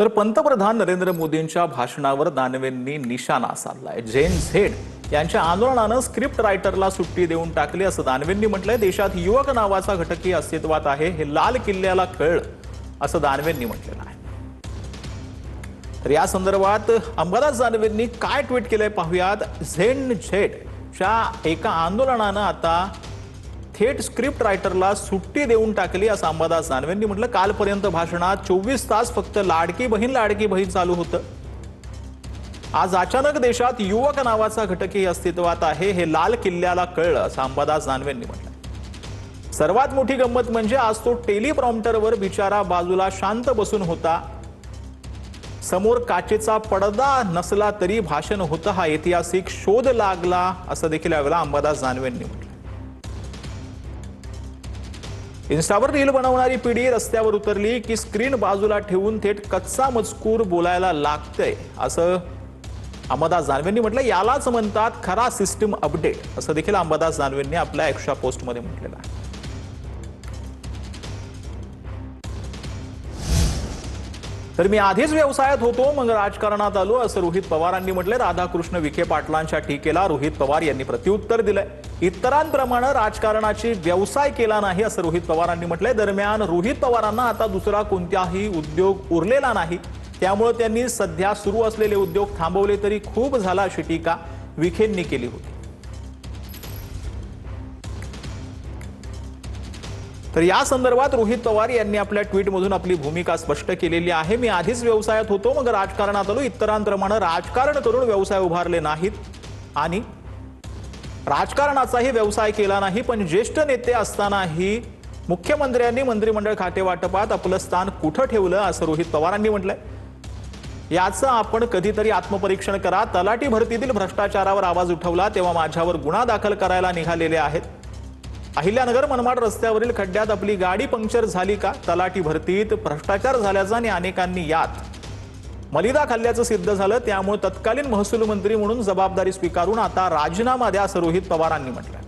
तर पंतप्रधान नरेंद्र मोदींच्या भाषणावर दानवेंनी निशाणा साधलाय। जेन झेड यांच्या आंदोलनानं स्क्रिप्ट रायटरला सुट्टी देऊन टाकली असं दानवेंनी म्हटलंय। देशात युवक नावाचा घटकही अस्तित्वात आहे, हे लाल किल्ल्याला कळलं असं दानवेंनी म्हटलेलं आहे। तर या संदर्भात अंबादास दानवेंनी काय ट्विट केलंय पाहूयात। जेन झेडच्या एका आंदोलनानं आता थेट स्क्रिप्ट रायटरला सुट्टी देऊन टाकली असं अंबादास दानवेंनी म्हटलं। कालपर्यंत भाषणात 24 तास फक्त लाडकी बहीण चालू होतं। आज अचानक देशात युवक नावाचा घटकही अस्तित्वात आहे, हे लाल किल्ल्याला कळलं असं अंबादास दानवेंनी म्हटलं। सर्वात मोठी गंमत म्हणजे आज तो टेलिप्रॉम्प्टरवर बिचारा बाजूला शांत बसून होता, समोर काचेचा पडदा नसला तरी भाषण होतं। हा ऐतिहासिक शोध लागला असं देखील यावेळेला अंबादास दानवेंनी म्हटलं। इन्स्टावर रील बनवणारी पिढी रस्त्यावर उतरली की स्क्रीन बाजूला ठेवून थेट कच्चा मजकूर बोलायला लागतंय असं अंबादास दानवेंनी म्हटलं। यालाच म्हणतात खरा सिस्टम अपडेट असं देखील अंबादास दानवेंनी आपल्या एक्स्ट्रा पोस्टमध्ये म्हटलेलं आहे। तर मी आधीच व्यवसायात होतो मग राजकारणात आलो असं रोहित पवारांनी म्हटलंय। राधाकृष्ण विखे पाटलांच्या टीकेला रोहित पवार यांनी प्रत्युत्तर दिलंय। इतरांप्रमाणे राजकारणाची व्यवसाय केला नाही असं रोहित पवारांनी म्हटलंय। दरम्यान रोहित पवारांना आता दुसरा कोणताही उद्योग उरलेला नाही, त्यामुळे त्यांनी सध्या सुरू असलेले उद्योग थांबवले तरी खूप झाला अशी टीका विखेंनी केली होती। तर या संदर्भात रोहित पवार यांनी आपल्या ट्विटमधून आपली भूमिका स्पष्ट केलेली आहे। मी आधीच व्यवसायात होतो मग राजकारणात आलो, इतरांप्रमाणे राजकारण करून व्यवसाय उभारले नाहीत आणि राजकारणाचाही व्यवसाय केला नाही, पण ज्येष्ठ नेते असतानाही मुख्यमंत्र्यांनी मंत्रिमंडळ खाते वाटपात आपलं स्थान कुठं ठेवलं असं रोहित पवारांनी म्हटलंय। याचं आपण कधीतरी आत्मपरीक्षण करा। तलाठी भरतीतील भ्रष्टाचारावर आवाज उठवला तेव्हा माझ्यावर गुन्हा दाखल करायला निघालेले आहेत। अहिल्यानगर मनमाड रस्त्यावरील खड्ड्यात आपली गाडी पंक्चर झाली का? तलाठी भरतीत भ्रष्टाचार झाल्याचा आणि अनेकांनी यात मलिदा खाल्ल्याचं सिद्ध झालं, त्यामुळे तत्कालीन महसूल मंत्री म्हणून जबाबदारी स्वीकारून आता राजीनामा द्या असं रोहित पवारांनी म्हटलं।